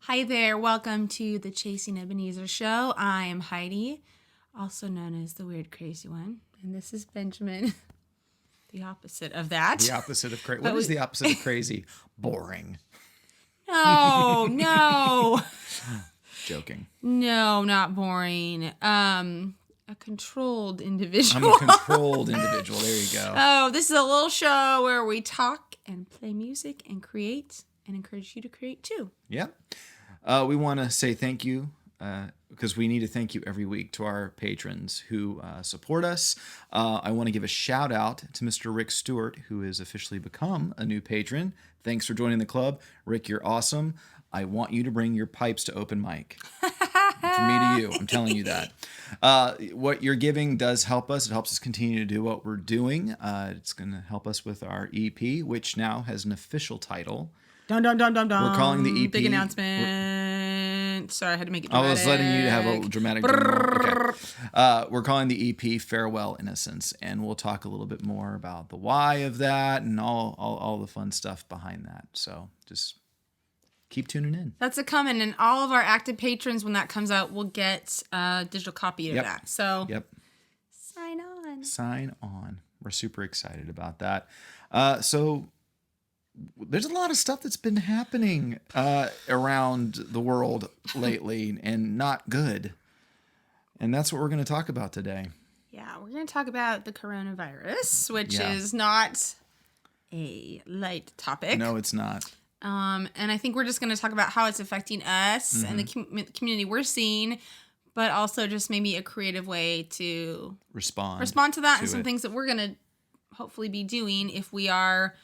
Hi there, welcome to the Chasing Ebenezer Show. I am Heidi, also known as the Weird Crazy One, and this is Benjamin, the opposite of that. The opposite of crazy. What is the opposite of crazy? Boring. No. Joking. No, not boring. A controlled individual. I'm a controlled individual. There you go. Oh, this is a little show where we talk and play music and create and encourage you to create too. Yep. We want to say thank you because we need to thank you every week to our patrons who support us. I want to give a shout out to Mr. Rick Stewart, who has officially become a new patron. Thanks for joining the club. Rick, you're awesome. I want you to bring your pipes to open mic. From me to you. I'm telling you that. What you're giving does help us. It helps us continue to do what we're doing. It's going to help us with our EP, which now has an official title. Dun, dun, dun, dun, dun. We're calling the EP... Big announcement. Sorry, I had to make it dramatic. I was letting you have a dramatic... Okay. We're calling the EP Farewell Innocence, and we'll talk a little bit more about the why of that and all the fun stuff behind that. So just keep tuning in. That's a coming, and all of our active patrons, when that comes out, will get a digital copy of that. So sign on. Sign on. We're super excited about that. So... there's a lot of stuff that's been happening around the world lately and not good. And that's what we're going to talk about today. Yeah, we're going to talk about the coronavirus, which is not a light topic. No, it's not. And I think we're just going to talk about how it's affecting us and the community we're seeing, but also just maybe a creative way to respond to that and some things that we're going to hopefully be doing if we are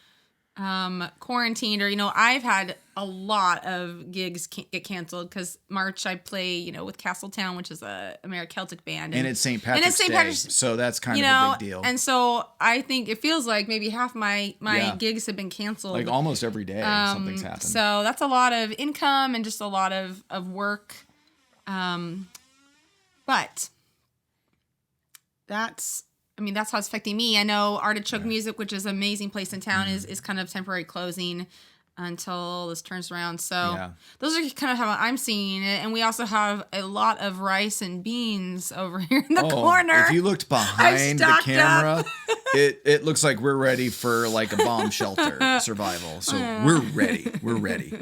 quarantined, or I've had a lot of gigs get canceled because March I play with Castletown, which is a Celtic band, and it's St. Patrick's Day, so that's kind of a big deal. And so I think it feels like maybe half my gigs have been canceled, like almost every day something's happened. So that's a lot of income and just a lot of work, but that's how it's affecting me. I know Artichoke Music, which is an amazing place in town, is kind of temporary closing until this turns around. So those are kind of how I'm seeing it. And we also have a lot of rice and beans over here in the corner. If you looked behind the camera, it looks like we're ready for like a bomb shelter survival. So we're ready. We're ready.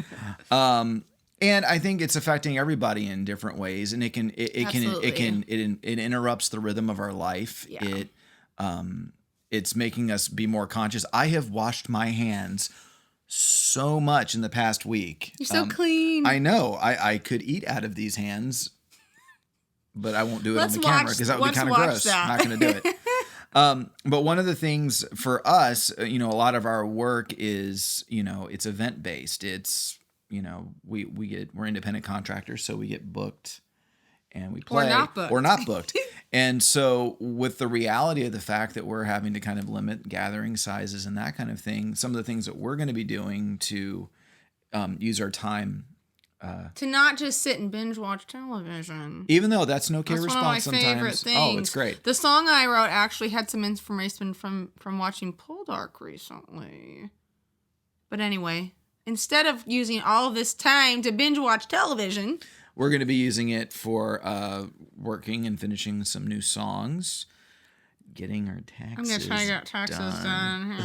And I think it's affecting everybody in different ways, and it interrupts the rhythm of our life. Yeah. It's making us be more conscious. I have washed my hands so much in the past week. You're so clean. I know. I could eat out of these hands, but I won't do it on the camera because that would be kind of gross. I'm not going to do it. But one of the things for us, a lot of our work is, it's event based. It's, we're independent contractors, so we get booked and we play or not booked. And so with the reality of the fact that we're having to kind of limit gathering sizes and that kind of thing, some of the things that we're going to be doing to use our time to not just sit and binge watch television. Even though that's an okay response sometimes. That's one of my favorite things. Oh, it's great. The song I wrote actually had some information from watching Poldark recently. But anyway, instead of using all of this time to binge watch television, we're going to be using it for working and finishing some new songs, getting our taxes I'm going to try to get taxes done.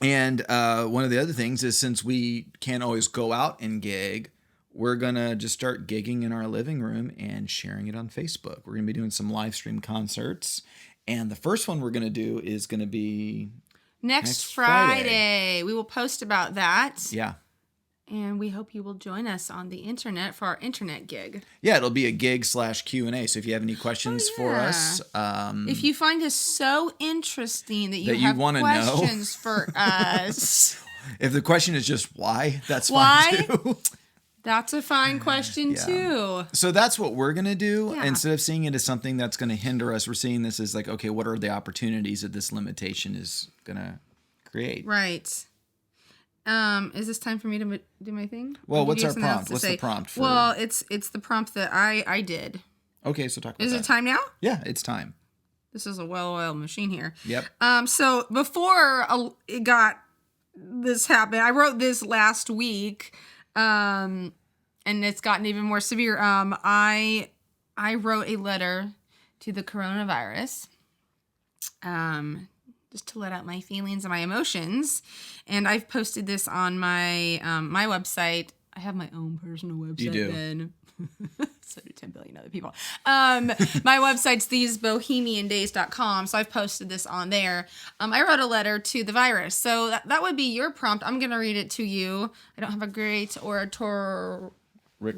And one of the other things is, since we can't always go out and gig, we're going to just start gigging in our living room and sharing it on Facebook. We're going to be doing some live stream concerts. And the first one we're going to do is going to be next Friday. We will post about that. Yeah. And we hope you will join us on the internet for our internet gig. Yeah, it'll be a gig/Q&A. So if you have any questions for us. If you find us so interesting that you have questions for us. If the question is just why, that's fine too. That's a fine question too. So that's what we're going to do. Yeah. Instead of seeing it as something that's going to hinder us, we're seeing this as like, okay, what are the opportunities that this limitation is going to create? Right. Is this time for me to do my thing? Well, what's our prompt? What's the prompt for? Well, it's the prompt that I did. Okay, so talk about that. Is it time now? Yeah, it's time. This is a well-oiled machine here. Yep. So before it got this happened, I wrote this last week. And it's gotten even more severe. I wrote a letter to the coronavirus, just to let out my feelings and my emotions. And I've posted this on my my website. I have my own personal website. You do. Then. So do 10 billion other people. My website's thesebohemiandays.com, so I've posted this on there. I wrote a letter to the virus, so that would be your prompt. I'm going to read it to you. I don't have a great oratorial. I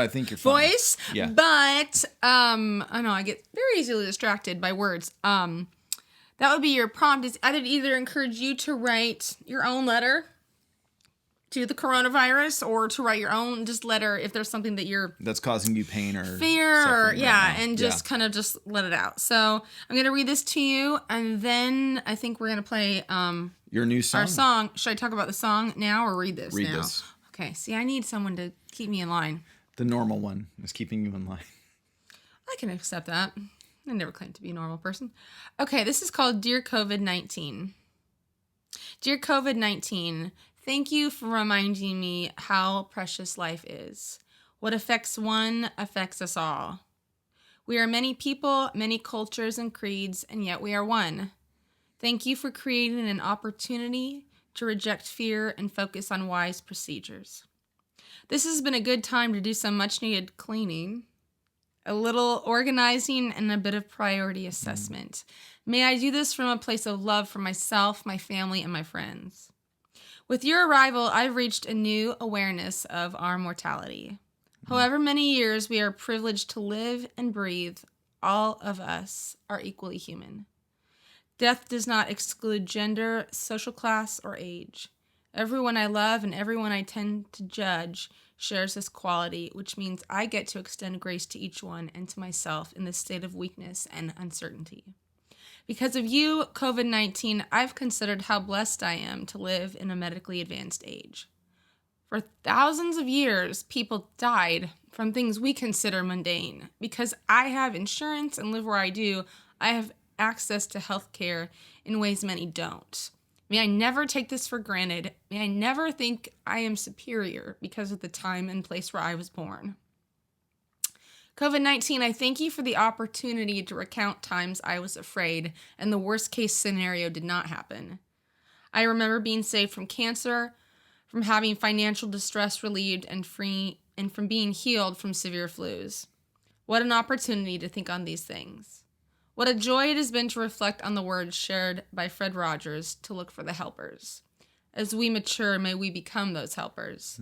think you're fine. Voice, yeah. But I know I get very easily distracted by words. That would be your prompt. Is I'd either encourage you to write your own letter to the coronavirus, or to write your own just letter if there's something that's causing you pain or fear, or and just kind of just let it out. So I'm gonna read this to you, and then I think we're gonna play your new song. Our song. Should I talk about the song now or read this? Read this. Okay. See, I need someone to keep me in line. The normal one is keeping you in line. I can accept that. I never claimed to be a normal person. Okay, this is called Dear COVID-19. Dear COVID-19, thank you for reminding me how precious life is. What affects one affects us all. We are many people, many cultures and creeds, and yet we are one. Thank you for creating an opportunity to reject fear and focus on wise procedures. This has been a good time to do some much-needed cleaning, a little organizing, and a bit of priority assessment. May I do this from a place of love for myself, my family, and my friends. With your arrival, I've reached a new awareness of our mortality. However many years we are privileged to live and breathe, all of us are equally human. Death does not exclude gender, social class, or age. Everyone I love and everyone I tend to judge shares this quality, which means I get to extend grace to each one and to myself in this state of weakness and uncertainty. Because of you, COVID-19, I've considered how blessed I am to live in a medically advanced age. For thousands of years, people died from things we consider mundane. Because I have insurance and live where I do, I have access to health care in ways many don't. May I never take this for granted. May I never think I am superior because of the time and place where I was born. COVID-19, I thank you for the opportunity to recount times I was afraid and the worst case scenario did not happen. I remember being saved from cancer, from having financial distress relieved, and from being healed from severe flus. What an opportunity to think on these things. What a joy it has been to reflect on the words shared by Fred Rogers to look for the helpers. As we mature, may we become those helpers.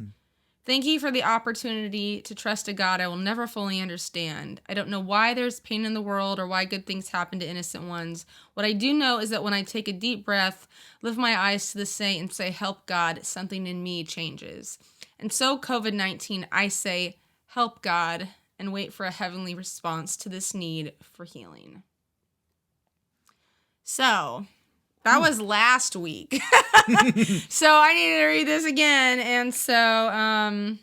Thank you for the opportunity to trust a God I will never fully understand. I don't know why there's pain in the world or why good things happen to innocent ones. What I do know is that when I take a deep breath, lift my eyes to the saint and say, help God, something in me changes. And so COVID-19, I say, help God, and wait for a heavenly response to this need for healing. So, that was last week. So, I needed to read this again. And so, I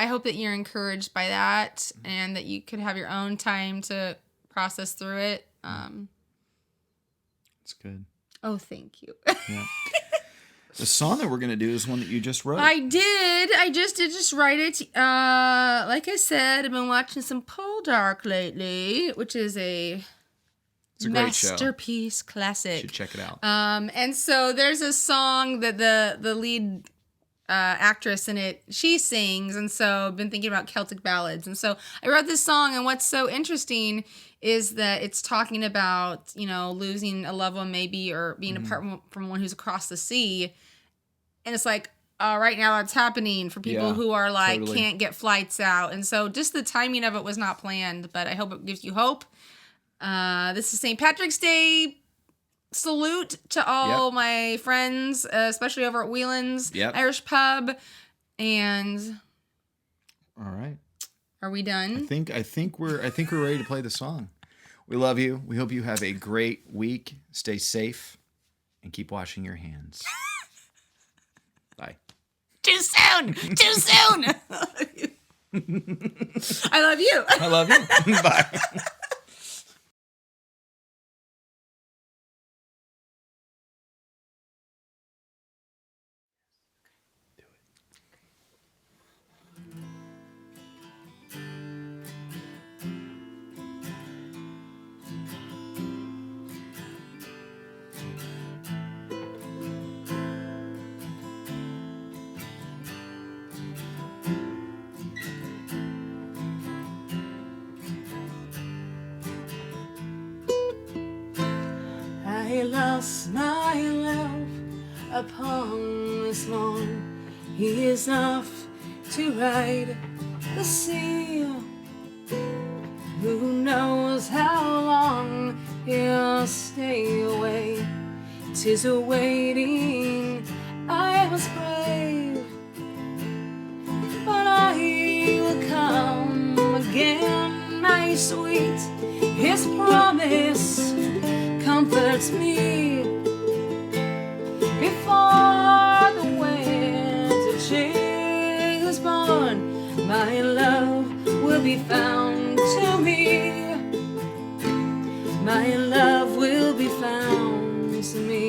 hope that you're encouraged by that and that you could have your own time to process through it. It's good. Oh, thank you. Yeah. The song that we're going to do is one that you just wrote. I did. I just did write it. Like I said, I've been watching some Poldark lately, which is a masterpiece classic. You should check it out. And so there's a song that the lead actress in it, she sings, and so I've been thinking about Celtic ballads. And so I wrote this song, and what's so interesting is that it's talking about, losing a loved one maybe, or being apart from one who's across the sea. And it's like, right now that's happening for people who are like, totally can't get flights out. And so just the timing of it was not planned, but I hope it gives you hope. This is St. Patrick's Day. Salute to all my friends, especially over at Whelan's Irish Pub. And all right, are we done? I think we're ready to play the song. We love you. We hope you have a great week. Stay safe and keep washing your hands. Bye. Too soon. Too soon. I love you. I love you. Bye. Alas, my love, upon this morn, he is off to ride the sea. Who knows how long he'll stay away? 'Tis a waiting I was brave, but I will come again, my sweet. His promise comforts me. Before the winter chill is born, my love will be found to me. My love will be found to me.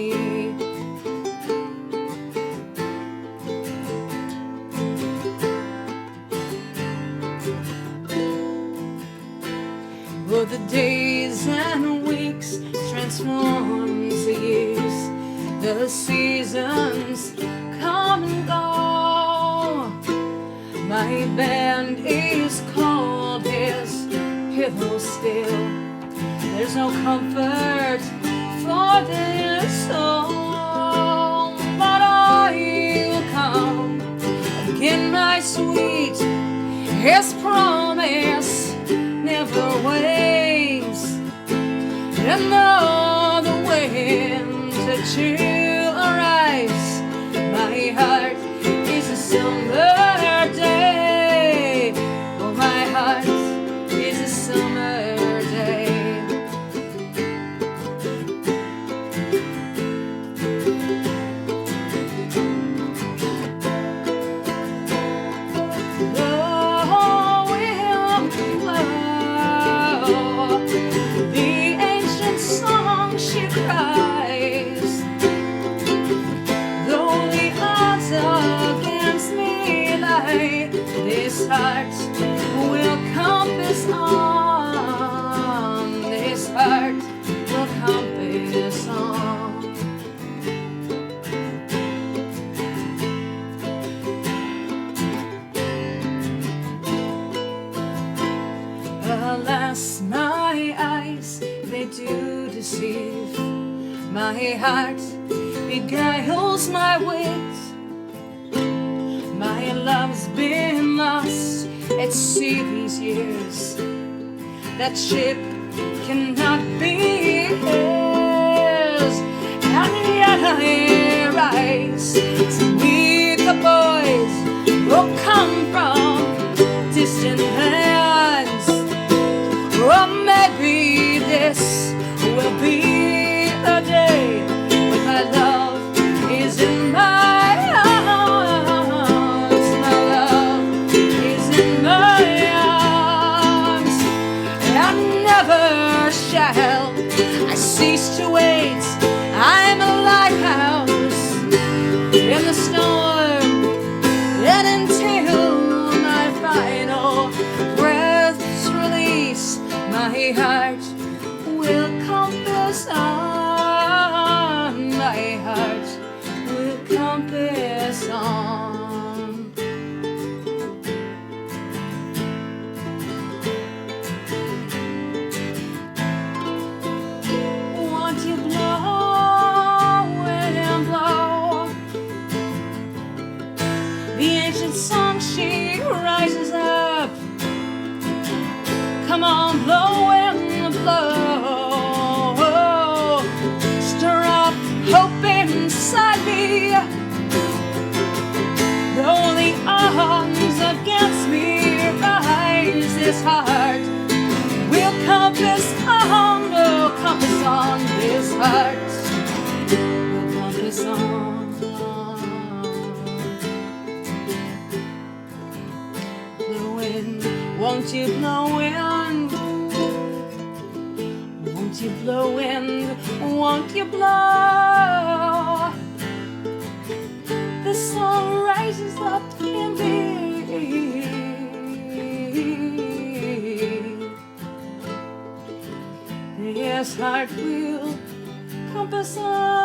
But the days and weeks transform to years. The seasons come and go. My band is cold, his pillow still. There's no comfort for this soul, but I will come again, my sweet. His promise never wanes, and though the winter chill arrives, my heart is a summer day. Oh, my heart is a summer day. This heart will compass on. This heart will compass on. Alas, my eyes, they do deceive. My heart beguiles my wits. My love's been lost at sea these years. That ship cannot be his. And yet I rise to meet the boys who come from distant lands. Or maybe this will be the day when my love is in my shall I cease to wait. I'm a lighthouse in the storm, and until my final breath's release, my heart will compass on. My heart will compass on. Song she rises up. Come on, blow and blow. Stir up hope inside me. Though the odds against me rise, this heart will compass on. Oh, compass on. This heart will compass on. Won't you blow wind? Won't you blow wind? Won't you blow? The sun rises up in me. This heart will compass on.